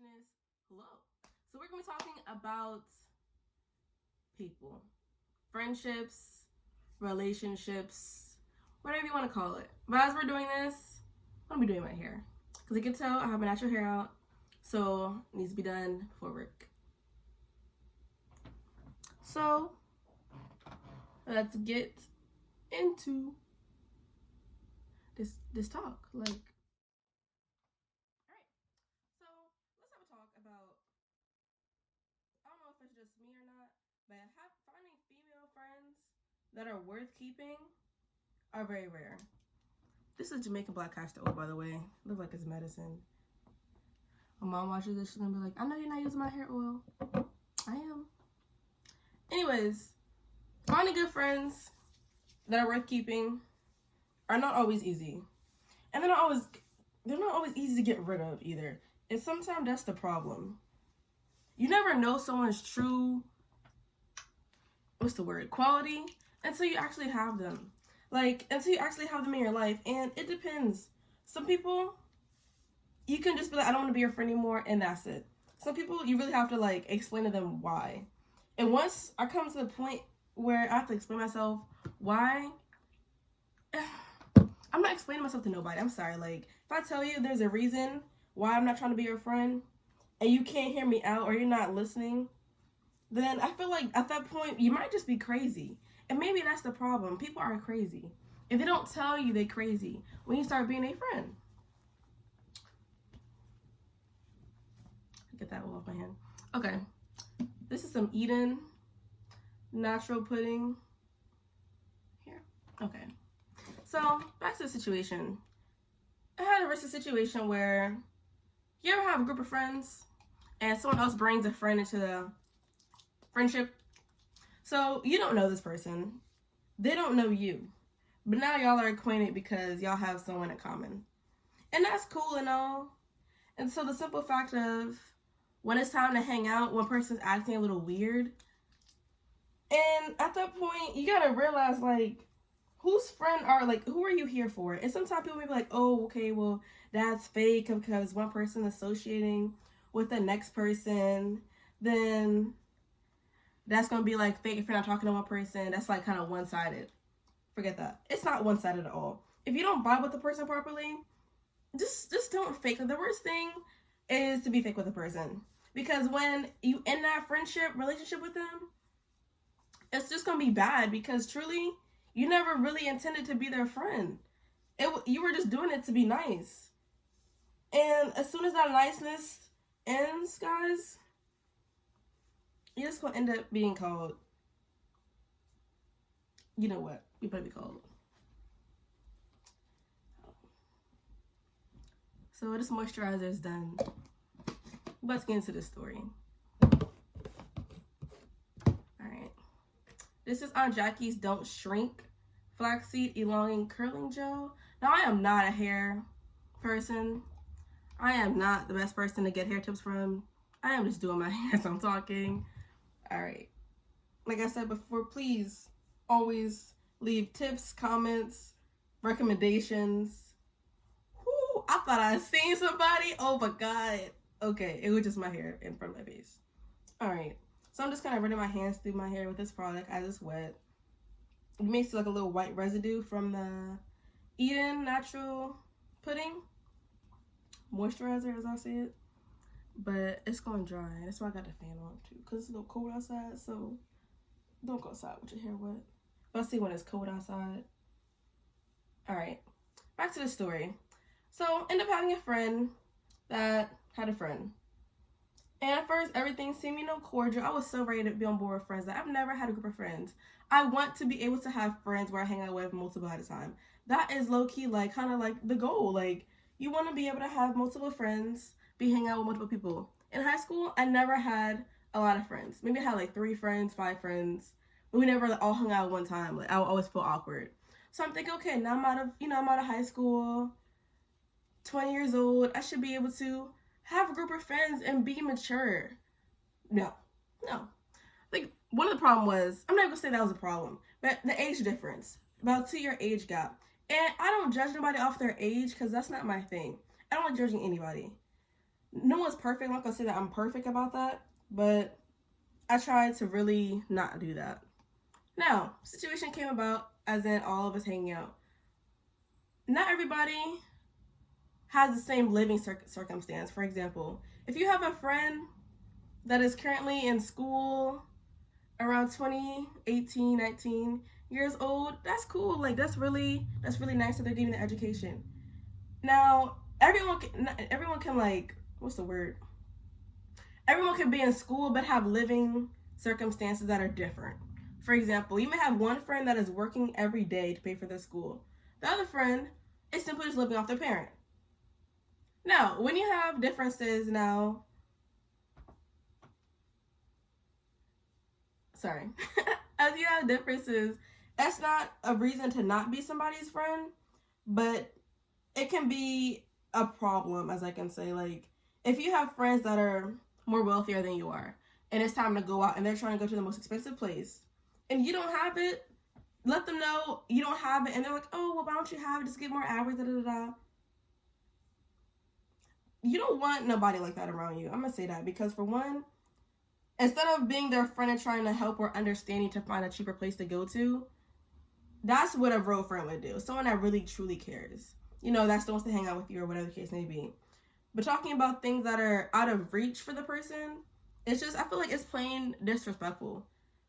goodness, hello. So we're going to be talking about people, friendships, relationships, whatever you want to call it. But as we're doing this, I'm going to be doing my hair. Because you can tell I have my natural hair out, so it needs to be done for work. So let's get into this talk. Alright, so let's have a talk about, I don't know if it's just me or not, but finding female friends that are worth keeping are very rare. This is Jamaican black castor oil, by the way. Looks like it's medicine. When mom watches this, she's gonna be like, I know you're not using my hair oil. I am. Anyways, finding good friends that are worth keeping are not always easy. And they're not always easy to get rid of either. And sometimes that's the problem. You never know someone's true, quality until you actually have them. Until you actually have them in your life. And it depends. Some people, you can just be like, I don't want to be your friend anymore, and that's it. Some people, you really have to, explain to them why. And once I come to the point where I have to explain myself why, I'm not explaining myself to nobody. I'm sorry. If I tell you there's a reason why I'm not trying to be your friend, and you can't hear me out or you're not listening, then I feel like at that point, you might just be crazy. And maybe that's the problem. People are crazy. If they don't tell you they're crazy, when you start being a friend. Get that all off my hand. Okay. This is some Eden natural pudding. Here. Okay. So, back to the situation. I had a recent situation where you ever have a group of friends and someone else brings a friend into the friendship. So, you don't know this person. They don't know you. But now y'all are acquainted because y'all have someone in common. And that's cool and all. And so the simple fact of when it's time to hang out, one person's acting a little weird. And at that point, you gotta realize, whose friend who are you here for? And sometimes people may be like, oh, okay, well, that's fake because one person associating with the next person, then that's going to be fake if you're not talking to one person. That's kind of one-sided. Forget that. It's not one-sided at all. If you don't vibe with the person properly, just don't fake. The worst thing is to be fake with a person. Because when you end that relationship with them, it's just going to be bad because truly, you never really intended to be their friend. You were just doing it to be nice. And as soon as that niceness ends, guys, you're just going to end up being called, you know what? You better be called. So this moisturizer is done. Let's get into this story. Alright. This is Aunt Jackie's Don't Shrink Flaxseed Elongating Curling Gel. Now, I am not a hair person. I am not the best person to get hair tips from. I am just doing my hair as I'm talking. Alright. Like I said before, please always leave tips, comments, recommendations. Whoo, I thought I seen somebody. Oh my god. Okay, it was just my hair in front of my face. Alright. So I'm just kind of running my hands through my hair with this product as it's wet. It makes a little white residue from the Eden natural pudding. Moisturizer, as I said. But it's going to dry. That's why I got the fan on too. Because it's a little cold outside. So don't go outside with your hair wet. But I'll see when it's cold outside. Alright. Back to the story. So end up having a friend that had a friend. And at first, everything seemed, cordial. I was so ready to be on board with friends. I've never had a group of friends. I want to be able to have friends where I hang out with multiple at a time. That is low-key, kind of the goal. You want to be able to have multiple friends, be hanging out with multiple people. In high school, I never had a lot of friends. Maybe I had 3 friends, 5 friends. But we never all hung out at one time. I would always feel awkward. So I'm thinking, okay, now I'm out of high school, 20 years old. I should be able to have a group of friends and be mature. No. One of the problem was, I'm not going to say that was a problem, but the age difference. About 2-year age gap. And I don't judge nobody off their age because that's not my thing. I don't like judging anybody. No one's perfect. I'm not gonna say that I'm perfect about that, but I tried to really not do that. Now, situation came about as in all of us hanging out. Not everybody has the same living circumstance. For example, if you have a friend that is currently in school around 20, 18, 19 years old, that's cool. Like, that's really nice that they're getting the education. Now, everyone can like, what's the word? Everyone can be in school but have living circumstances that are different. For example, you may have one friend that is working every day to pay for their school. The other friend is simply just living off their parent. Now, when you have differences now, as you have differences, that's not a reason to not be somebody's friend, but it can be a problem, as I can say. Like, if you have friends that are more wealthier than you are, and it's time to go out, and they're trying to go to the most expensive place, and you don't have it, let them know you don't have it, and they're like, oh, well, why don't you have it? Just get more hours, da-da-da-da. You don't want nobody like that around you. I'm going to say that because, for one, instead of being their friend and trying to help or understanding to find a cheaper place to go to, that's what a real friend would do. Someone that really, truly cares. You know, that still wants to hang out with you or whatever the case may be. But talking about things that are out of reach for the person, it's just, I feel like it's plain disrespectful.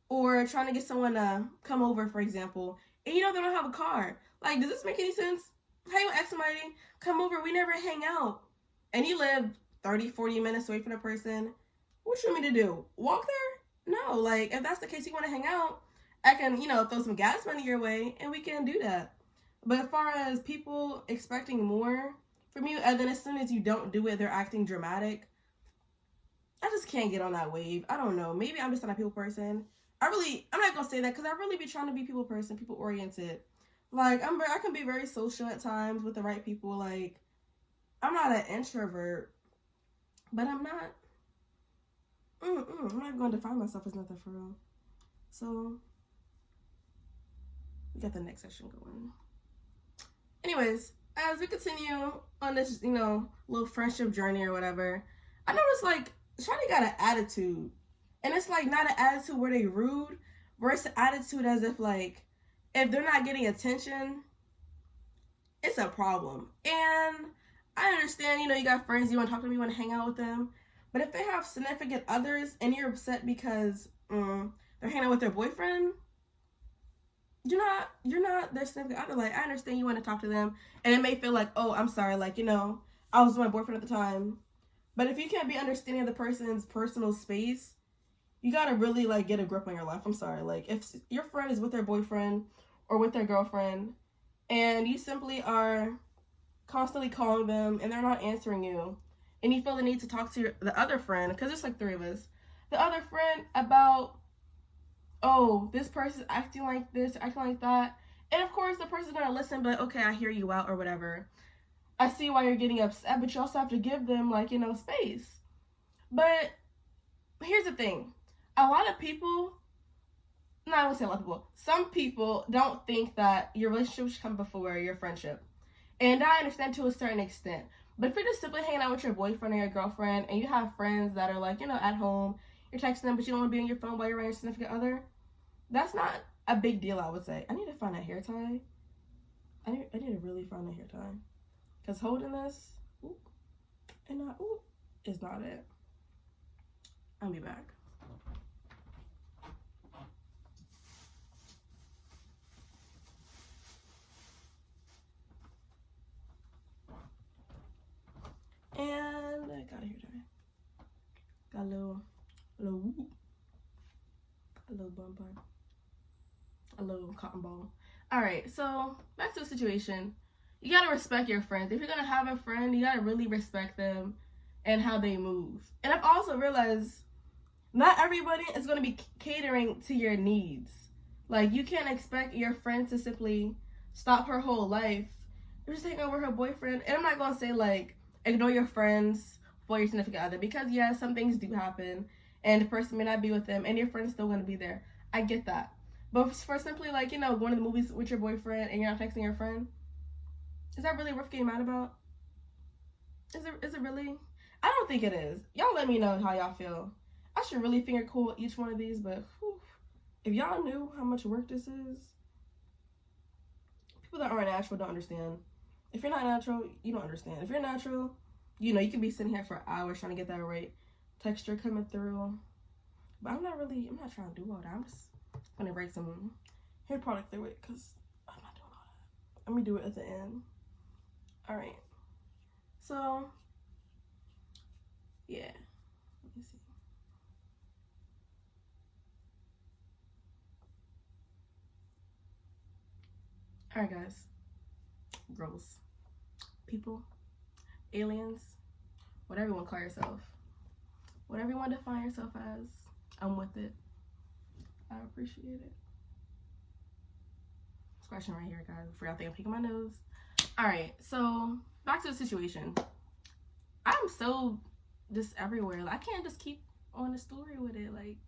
Or trying to get someone to come over, for example, and you know they don't have a car. Like, does this make any sense? How you ask somebody, come over, we never hang out. And you live 30, 40 minutes away from the person. What you want me to do? Walk there? No, like, if that's the case, you want to hang out, I can, you know, throw some gas money your way, and we can do that. But as far as people expecting more from you, and then as soon as you don't do it, they're acting dramatic, I just can't get on that wave. I don't know. Maybe I'm just not a people person. I'm not going to say that because I really be trying to be people person, people oriented. Like, I can be very social at times with the right people. Like, I'm not an introvert, but I'm not going to define myself as nothing for real. So, we got the next session going. Anyways, as we continue on this, you know, little friendship journey or whatever, I noticed, like, Shawty got an attitude. And it's, like, not an attitude where they rude, but it's an attitude as if, like, if they're not getting attention, it's a problem. And I understand, you know, you got friends, you want to talk to them, you want to hang out with them. But if they have significant others and you're upset because they're hanging out with their boyfriend, you're not their significant other. Like, I understand you want to talk to them, and it may feel like, oh, I'm sorry, like, you know, I was with my boyfriend at the time. But if you can't be understanding of the person's personal space, you gotta really, like, get a grip on your life. I'm sorry. Like, if your friend is with their boyfriend or with their girlfriend, and you simply are constantly calling them and they're not answering you, and you feel the need to talk to the other friend, because there's like 3 of us, the other friend about, oh, this person's acting like this, acting like that, and of course the person's gonna listen, but okay, I hear you out or whatever. I see why you're getting upset, but you also have to give them, like, you know, space. But here's the thing. A lot of people, no, I won't say a lot of people, some people don't think that your relationship should come before your friendship. And I understand to a certain extent. But if you're just simply hanging out with your boyfriend or your girlfriend, and you have friends that are, like, you know, at home, you're texting them, but you don't want to be on your phone while you're around your significant other, that's not a big deal, I would say. I need to find a hair tie. I need to really find a hair tie. Because holding this, and not, is not it. I'll be back. And I got a hair tie. Got a little bun, a little cotton ball. All right, so back to the situation. You gotta respect your friends. If you're gonna have a friend, you gotta really respect them and how they move. And I've also realized not everybody is gonna be catering to your needs. Like, you can't expect your friend to simply stop her whole life and just take over her boyfriend. And I'm not gonna say, like, ignore your friends for your significant other, because yeah, some things do happen and the person may not be with them and your friend is still going to be there. I get that. But for simply, like, you know, going to the movies with your boyfriend and you're not texting your friend, is that really worth getting mad about? Is it really? I don't think it is. Y'all let me know how y'all feel. I should really finger cool each one of these, but whew, if y'all knew how much work this is, people that aren't natural don't understand. If you're not natural, you don't understand. If you're natural, you know, you can be sitting here for hours trying to get that right texture coming through. But I'm not trying to do all that. I'm just gonna break some hair product through it because I'm not doing all that. Let me do it at the end. All right. So, yeah. Let me see. All right, guys. Gross. People. Aliens. Whatever you want to call yourself. Whatever you want to define yourself as, I'm with it. I appreciate it. Scratching right here, guys, before y'all think I'm picking my nose. Alright, so back to the situation. I'm so just everywhere. Like, I can't just keep on the story with it. Like,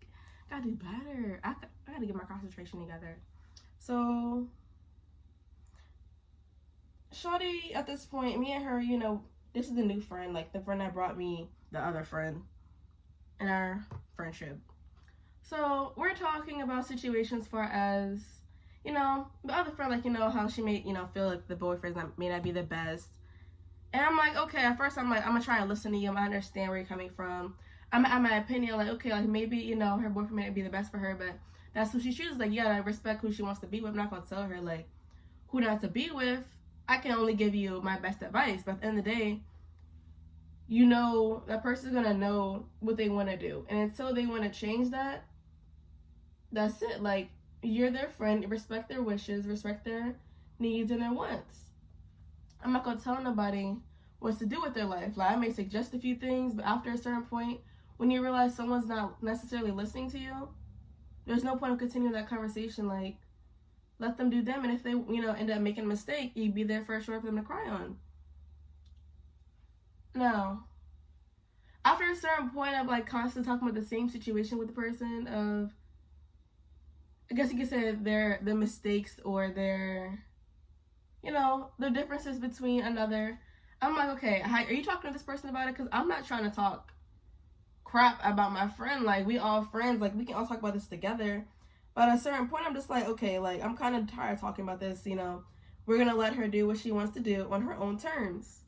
I gotta do better. I gotta get my concentration together. So, shawty, at this point, me and her, you know, this is the new friend, like the friend that brought me the other friend in our friendship. So we're talking about situations far as, you know, the other friend, like, you know, how she made, you know, feel like the boyfriend may not be the best. And I'm like, okay, at first I'm like, I'm gonna try and listen to you. I understand where you're coming from. I'm my opinion, like, okay, like maybe, you know, her boyfriend may not be the best for her, but that's who she chooses. Like, you gotta respect who she wants to be with. I'm not gonna tell her, like, who not to be with. I can only give you my best advice, but at the end of the day, you know, that person's gonna know what they want to do, and until they want to change that, that's it. Like, you're their friend, respect their wishes, respect their needs and their wants. I'm not gonna tell nobody what to do with their life. Like, I may suggest a few things, but after a certain point, when you realize someone's not necessarily listening to you, there's no point in continuing that conversation. Like, let them do them, and if they, you know, end up making a mistake, you'd be there for a shoulder for them to cry on. Now, after a certain point of, like, constantly talking about the same situation with the person, of, I guess you could say the mistakes or their, you know, the differences between another, I'm like, okay, are you talking to this person about it? Because I'm not trying to talk crap about my friend. Like, we all friends, like, we can all talk about this together. But at a certain point, I'm just like, okay, like, I'm kind of tired of talking about this, you know. We're going to let her do what she wants to do on her own terms.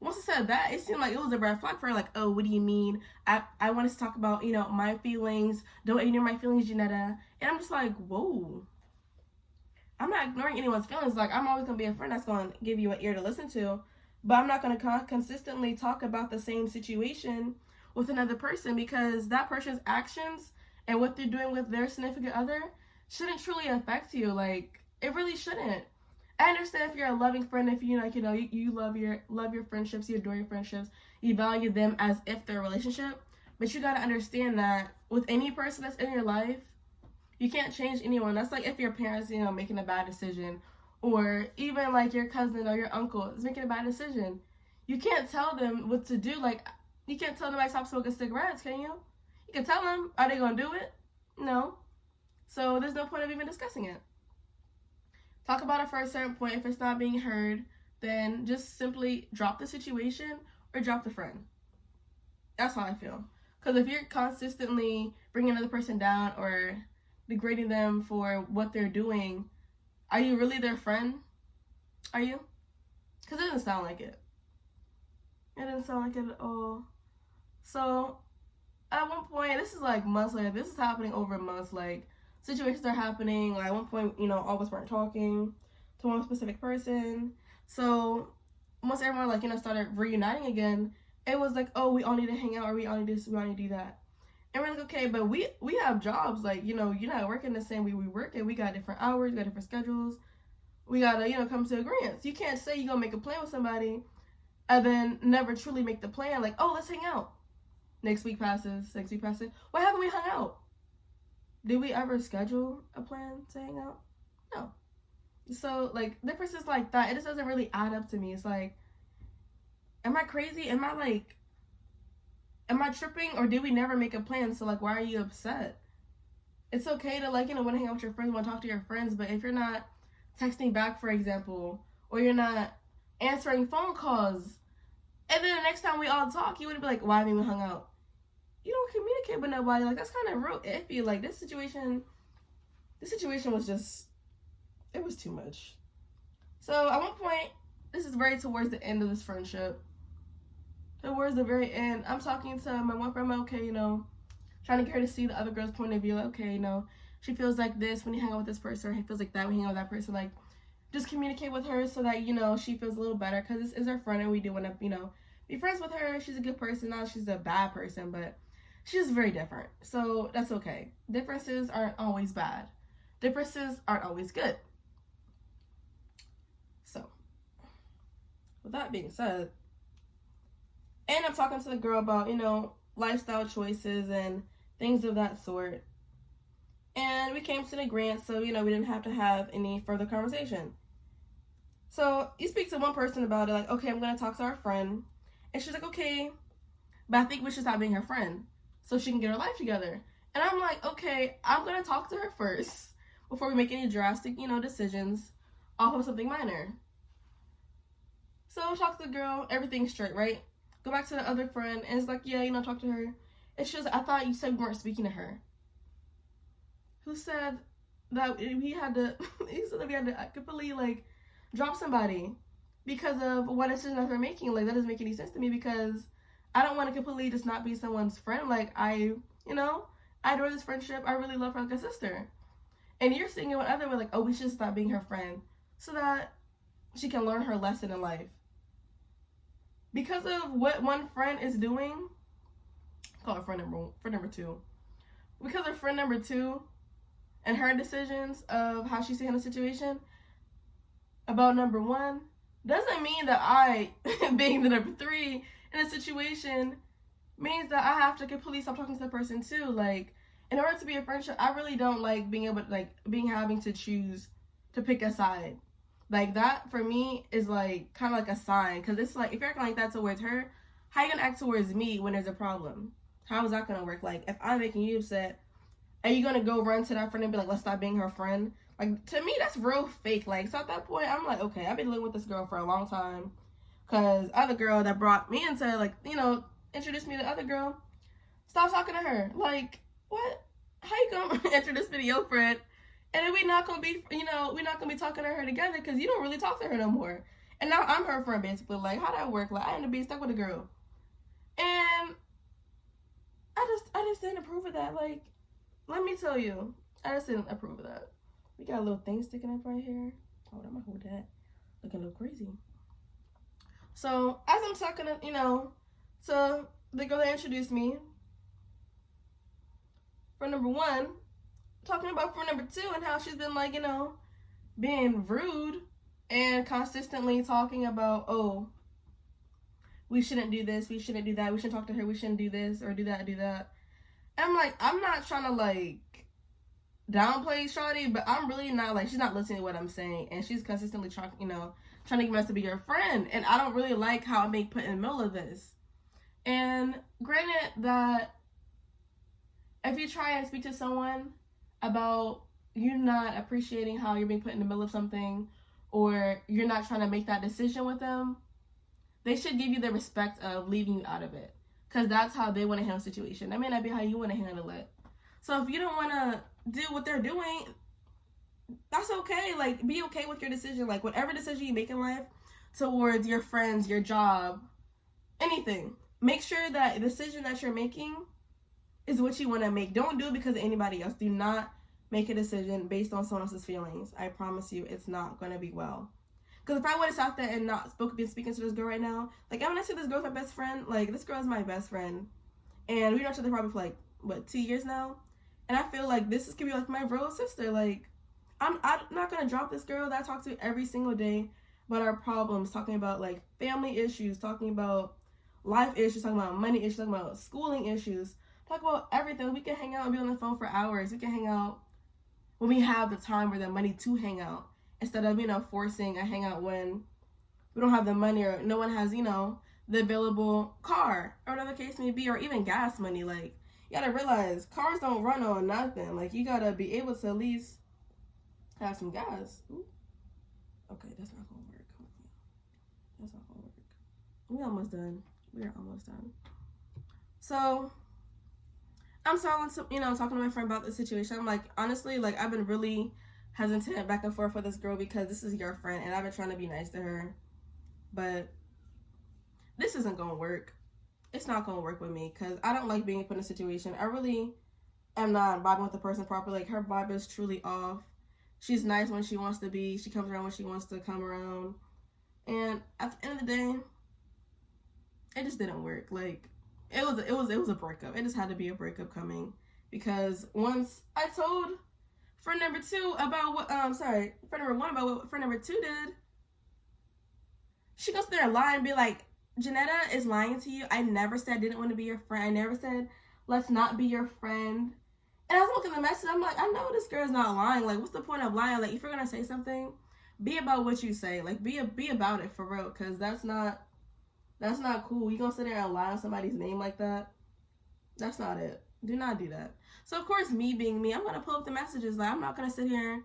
Once I said that, it seemed like it was a red flag for her. Like, oh, what do you mean? I want us to talk about, you know, my feelings. Don't ignore my feelings, Janetta. And I'm just like, whoa. I'm not ignoring anyone's feelings. Like, I'm always going to be a friend that's going to give you an ear to listen to. But I'm not going to consistently talk about the same situation with another person, because that person's actions and what they're doing with their significant other shouldn't truly affect you. Like, it really shouldn't. I understand if you're a loving friend, if you know, you love your friendships, you adore your friendships, you value them as if they're a relationship. But you gotta understand that with any person that's in your life, you can't change anyone. That's like if your parents, you know, making a bad decision, or even like your cousin or your uncle is making a bad decision. You can't tell them what to do. Like, you can't tell them to stop smoking cigarettes, can you? You can tell them. Are they gonna do it? No. So there's no point of even discussing it. Talk about it for a certain point. If it's not being heard, then just simply drop the situation or drop the friend. That's how I feel. Because if you're consistently bringing another person down or degrading them for what they're doing, are you really their friend? Are you? Because it doesn't sound like it. It didn't sound like it at all. So, at one point, this is like months later, this is happening over months, like, situations are happening. Like, at one point, you know, all of us weren't talking to one specific person. So once everyone, like, you know, started reuniting again, it was like, oh, we all need to hang out, or we all need this, we all need to do that. And we're like, okay, but we have jobs. Like, you know, you're not working the same way we work, and we got different hours, we got different schedules. We gotta, you know, come to agreements. You can't say you're gonna make a plan with somebody and then never truly make the plan. Like, oh, let's hang out. Next week passes. Why haven't we hung out? Did we ever schedule a plan to hang out? No. So, like, differences like that, it just doesn't really add up to me. It's like, am I crazy? Am I tripping? Or did we never make a plan? So, like, why are you upset? It's okay to, like, you know, want to hang out with your friends, want to talk to your friends, but if you're not texting back, for example, or you're not answering phone calls, And then the next time we all talk, you wouldn't be like, why haven't we hung out? You don't communicate with nobody. Like, that's kind of real iffy. Like, this situation was just, it was too much. So at one point, this is very towards the end of this friendship. Towards the very end, I'm talking to my one friend, okay, you know, trying to get her to see the other girl's point of view. Like, okay, you know, she feels like this when you hang out with this person, or he feels like that when you hang out with that person. Like, just communicate with her so that, you know, she feels a little better, because this is her friend and we do want to, you know, be friends with her. She's a good person. Not she's a bad person, but she's very different. So that's okay. Differences aren't always bad. Differences aren't always good. So, with that being said, and I'm talking to the girl about, you know, lifestyle choices and things of that sort. And we came to an agreement, so, you know, we didn't have to have any further conversation. So you speak to one person about it, like, okay, I'm going to talk to our friend. And she's like, okay, but I think we should stop being her friend so she can get her life together. And I'm like, okay, I'm going to talk to her first before we make any drastic, you know, decisions off of something minor. So I talk to the girl, everything's straight, right? Go back to the other friend, and it's like, yeah, you know, talk to her. And she was like, I thought you said we weren't speaking to her. Who said that we had to, he said that we had to completely, like, drop somebody because of what decision that they're making. Like, that doesn't make any sense to me, because I don't want to completely just not be someone's friend. Like, I adore this friendship. I really love her like a sister. And you're seeing it with other way, like, oh, we should stop being her friend so that she can learn her lesson in life. Because of what one friend is doing, call her friend number two. Because of friend number two and her decisions of how she's seeing the situation about number one, doesn't mean that I, being the number three in a situation, means that I have to completely stop talking to the person too. Like, in order to be a friendship, I really don't like being able to, like, having to choose to pick a side. Like, that for me is like kind of like a sign, because it's like, if you're acting like that towards her, how you gonna act towards me when there's a problem? How is that gonna work? Like, if I'm making you upset, are you gonna go run to that friend and be like, let's stop being her friend? Like, to me, that's real fake. Like, so at that point, I'm like, okay, I've been living with this girl for a long time, because other girl that brought me into, like, you know, introduced me to the other girl, stop talking to her. Like, what? How you gonna introduce me to your friend, and then we're not gonna be, you know, we're not gonna be talking to her together because you don't really talk to her no more. And now I'm her friend, basically. Like, how that work? Like, I end up being stuck with a girl, and I just didn't approve of that. Like, let me tell you, I just didn't approve of that. We got a little thing sticking up right here. Hold on, I'm gonna hold that. Looking a little crazy. So as I'm talking to, you know, to the girl that introduced me, friend number one, talking about friend number two and how she's been, like, you know, being rude and consistently talking about, oh, we shouldn't do this, we shouldn't do that, we shouldn't talk to her, we shouldn't do this or do that, do that. And I'm like, I'm not trying to, like, downplay Shawty, but I'm really not, like, she's not listening to what I'm saying, and she's consistently trying, you know, trying to get me to be your friend, and I don't really like how I'm being put in the middle of this. And granted that if you try and speak to someone about you not appreciating how you're being put in the middle of something, or you're not trying to make that decision with them, they should give you the respect of leaving you out of it, because that's how they want to handle the situation. That may not be how you want to handle it. So if you don't want to do what they're doing, that's okay. Like, be okay with your decision. Like, whatever decision you make in life towards your friends, your job, anything, make sure that the decision that you're making is what you want to make. Don't do it because of anybody else. Do not make a decision based on someone else's feelings. I promise you, it's not going to be well. Because if I would have sat there and not been speaking to this girl right now, like, I'm going to say this girl's my best friend. Like, this girl is my best friend. And we know each other probably for, like, what, 2 years now? And I feel like this could be, like, my real sister. Like, I'm not going to drop this girl that I talk to every single day about our problems, talking about, like, family issues, talking about life issues, talking about money issues, talking about schooling issues, talk about everything. We can hang out and be on the phone for hours. We can hang out when we have the time or the money to hang out, instead of, you know, forcing a hangout when we don't have the money or no one has, you know, the available car or whatever the case may be, or even gas money. Like, you gotta realize cars don't run on nothing. Like, you gotta be able to at least have some gas. Ooh. Okay, that's not gonna work. That's not gonna work. We almost done. We are almost done. So I'm talking to my friend about the situation. I'm like, honestly, like, I've been really hesitant back and forth with this girl because this is your friend and I've been trying to be nice to her, but this isn't gonna work. It's not gonna work with me because I don't like being put in a situation. I really am not vibing with the person properly. Like, her vibe is truly off. She's nice when she wants to be. She comes around when she wants to come around. And at the end of the day, it just didn't work. Like, it was a breakup. It just had to be a breakup coming, because once I told friend number two about what friend number one about what friend number two did, she goes there and lie and be like, Janetta is lying to you. I never said I didn't want to be your friend. I never said let's not be your friend. And I was looking at the message. I'm like, I know this girl's not lying. Like, what's the point of lying? Like, if you're gonna say something, be about what you say. Like, be about it for real, because that's not cool. You gonna sit there and lie on somebody's name like that? That's not it. Do not do that. So of course, me being me, I'm gonna pull up the messages. Like, I'm not gonna sit here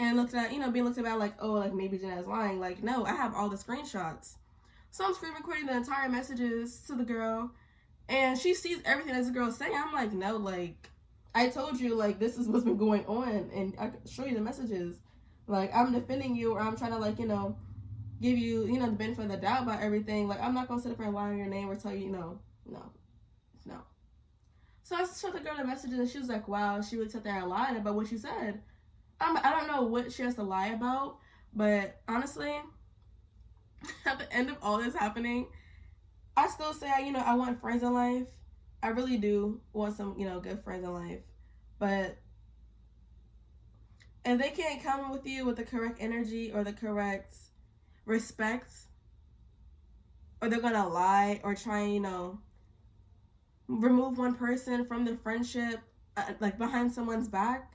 and look at, being looked about like, oh, like maybe Jeanette's lying. Like, no, I have all the screenshots. So I'm screen recording the entire messages to the girl, and she sees everything that the girl's saying. I'm like, no, like, I told you, like, this is what's been going on, and I can show you the messages. Like, I'm defending you, or I'm trying to, like, give you, the benefit of the doubt about everything. Like, I'm not gonna sit up and lie on your name or tell you, no. So I showed the girl the messages, and she was like, wow, she really sat there and lied about what you said. I don't know what she has to lie about, but honestly, at the end of all this happening, I still say, I want friends in life. I really do want some, good friends in life. But if they can't come with you with the correct energy or the correct respect, or they're gonna lie or try and, remove one person from the friendship, like behind someone's back,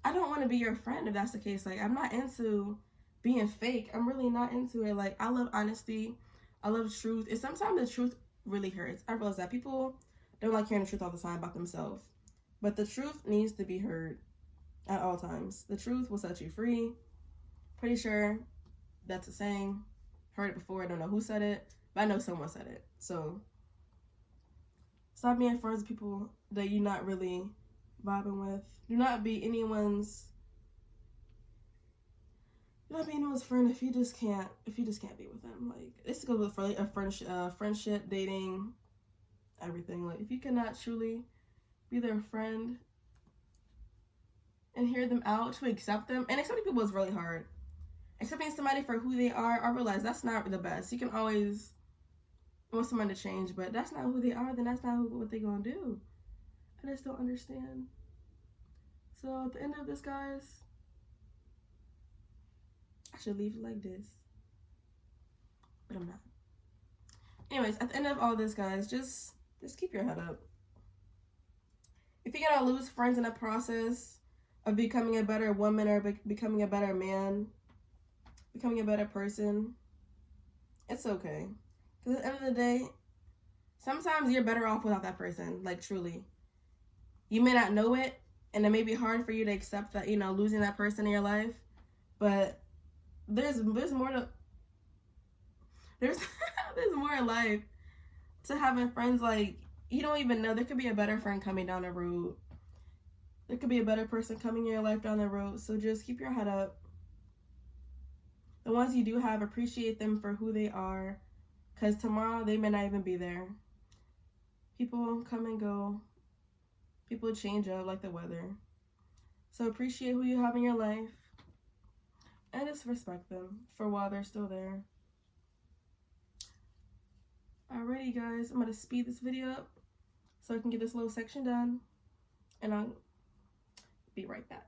I don't want to be your friend if that's the case. Like, I'm not into being fake. I'm really not into it. Like, I love honesty. I love truth. And sometimes the truth really hurts. I realize that people don't like hearing the truth all the time about themselves. But the truth needs to be heard at all times. The truth will set you free. Pretty sure that's a saying. Heard it before. I don't know who said it, but I know someone said it. So stop being friends with people that you're not really vibing with. Do not be anyone's friend if you just can't be with them. Like, this goes with for like a friendship, dating, everything. Like, if you cannot truly be their friend and hear them out, to accept them, and accepting people is really hard. Accepting somebody for who they are, I realize that's not the best. You can always want someone to change, but that's not who they are, then that's not what they're gonna do. I just don't understand. So at the end of this, guys, I should leave it like this, but I'm not. Anyways, at the end of all this, guys, just keep your head up. If you're gonna lose friends in the process of becoming a better woman or becoming a better man, becoming a better person, it's okay. Because at the end of the day, sometimes you're better off without that person. Like, truly. You may not know it, and it may be hard for you to accept that, losing that person in your life. But there's more to there's more in life to having friends. Like, you don't even know. There could be a better friend coming down the road. There could be a better person coming in your life down the road. So just keep your head up. The ones you do have, appreciate them for who they are. Because tomorrow, they may not even be there. People come and go. People change up like the weather. So appreciate who you have in your life. And just respect them for while they're still there. Alrighty, guys. I'm going to speed this video up so I can get this little section done. And I'll be right back.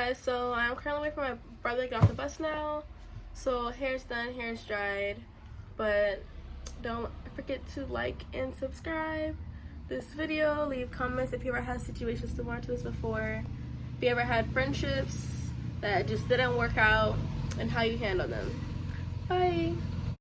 guys, so I'm currently waiting for my brother to get off the bus now. So hair's done, hair's dried, but don't forget to like and subscribe this video. Leave comments if you ever had situations similar to this before, if you ever had friendships that just didn't work out, and how you handle them. Bye.